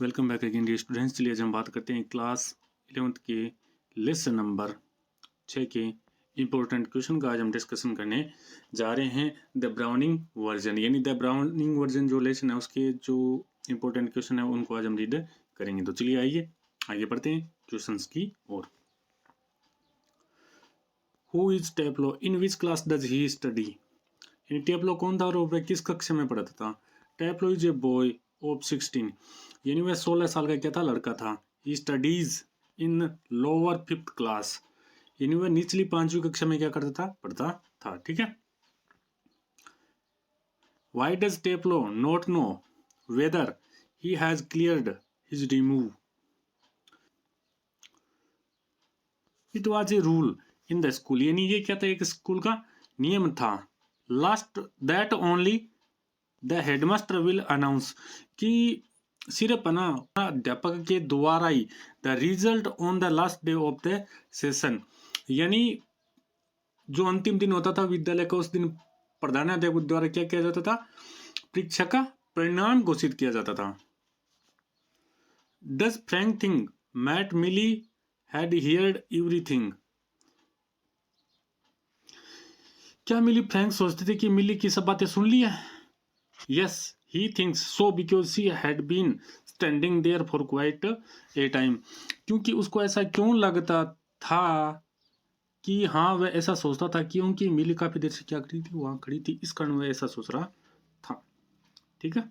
Welcome back again dear students. चलिए आज हम बात करते हैं क्लास 11th के लेसन नंबर 6 के इम्पोर्टेंट क्वेश्चन का। आज हम डिस्कशन करने जा रहे हैं द ब्राउनिंग वर्जन, यानी द ब्राउनिंग वर्जन जो लेसन है उसके जो इम्पोर्टेंट क्वेश्चन है उनको आज हम रीड करेंगे। तो चलिए आइए आगे बढ़ते हैं क्वेश्चंस की ओर। Who is Taplow, in which class does he study, यानी टेप्लो कौन था और वह किस कक्षा में पढ़ता था। टेप्लो इज ए बॉय ऑफ 16, यानी वह 16 साल का क्या था, लड़का था। He studies in lower 5th class, यानी वह निचली 5वीं कक्षा में क्या करता था, पढ़ता था। ठीक है। Why does Taplow not know whether he has cleared his remove, it was a rule in the school, यानी ये क्या था, एक स्कूल का नियम था। Last that only the headmaster will announce, कि सिर्फ ना अध्यापक के द्वारा ही the result on the last day of the session, यानी जो अंतिम दिन होता था विद्यालय का उस दिन प्रधानाध्यापक द्वारा क्या किया जाता था, परीक्षा का परिणाम घोषित किया जाता था। Does Frank think Matt Milly had heard everything, क्या मिली फ्रैंक सोचते थे कि मिली की सब बातें सुन ली है। Yes, he thinks so because she had been standing there for quite a time, क्योंकि उसको ऐसा क्यों लगता था कि हाँ वह ऐसा सोचता था क्योंकि मिली काफी देर से क्या करी थी, वहां खड़ी थी, इस कारण वह ऐसा सोच रहा था। ठीक है।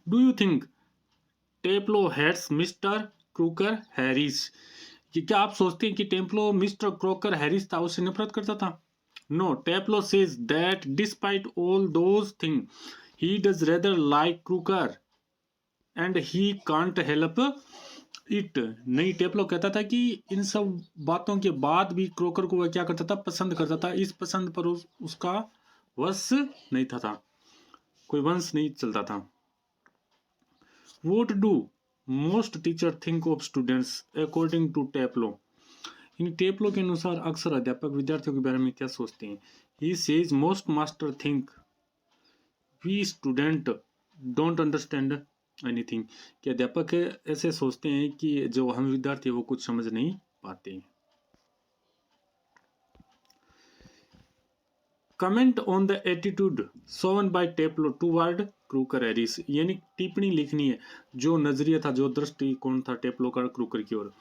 Do you think Taplow hates Mr Crocker Harris, कि क्या आप सोचते हैं कि टेम्पलो मिस्टर क्रोकर हैरिस था उससे नफरत करता था। No, Tableau says that despite all those things, he does rather like Crooker and he can't help it. नहीं, टेप्लो कहता था कि इन सब बातों के बाद भी क्रोकर को वह क्या करता था, पसंद करता था। इस पसंद पर उसका वश नहीं था, कोई वंश नहीं चलता था। What do most teachers think of students according to Tableau, इन टेप्लो के अनुसार अक्सर अध्यापक विद्यार्थियों के बारे में क्या सोचते हैं। He says most master think we student don't understand anything, कि अध्यापक ऐसे सोचते हैं कि जो हम विद्यार्थी है वो कुछ समझ नहीं पाते। Comment on the attitude shown by Taplow toward Crocker Harris, यानी टिप्पणी लिखनी है जो नजरिया था, जो दृष्टिकोण था टेप्लो का क्रूकर की ओर।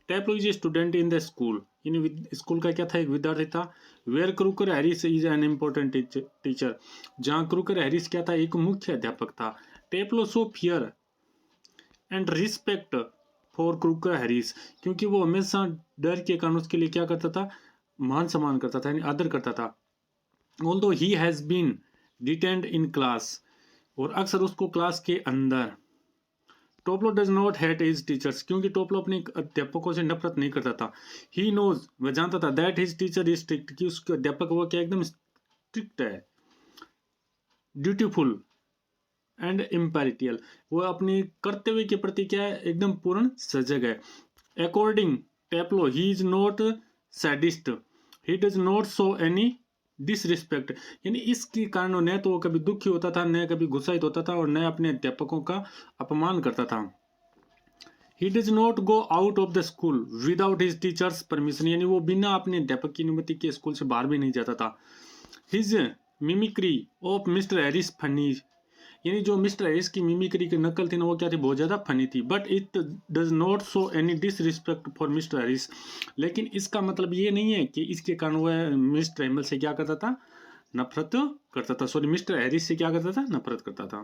Taplow is a student in the school, यानी स्कूल का क्या था, एक विद्यार्थी था। Where Crocker Harris is an important teacher, जहां क्रूकर हैरिस क्या था, एक मुख्य अध्यापक था। Taplow shows fear and respect for Crocker Harris, क्योंकि वो हमेशा डर के कारण उसके लिए क्या करता था, मान सम्मान करता था, यानी आदर करता था। Although he has been detained in class, और अक्सर उसको क्लास के अंदर। Taplow does not hate his teachers, क्योंकि टोप्लो अपने अध्यापकों से नफरत नहीं करता था। ही नोज, वह जानता था, that his teacher is strict, कि उसके अध्यापक वो क्या एकदम स्ट्रिक्ट है। ड्यूटीफुल एंड इम्पेरिटियल, वो अपने कर्तव्य के प्रति क्या है, एकदम पूर्ण सजग है। According Taplow he is not sadist, he does not show any disrespect, यानी इसके कारण न तो वो कभी दुखी होता था, न कभी गुस्साइत होता था, और न अपने अध्यापकों का अपमान करता था। ही does not go out of the school without his teachers permission, यानी वो बिना अपने अध्यापक की अनुमति के स्कूल से बाहर भी नहीं जाता था। His mimicry of mister Harris funny, यानी जो मिस्टर हैरिस की मिमिक्री की नकल थी ना, वो क्या थी, बहुत ज्यादा फनी थी। But it does not show any disrespect for mister Harris, लेकिन इसका मतलब ये नहीं है कि इसके कारण वह मिस्टर हेमल से क्या करता था, नफरत करता था। सॉरी, मिस्टर हैरिस से क्या करता था, नफरत करता था।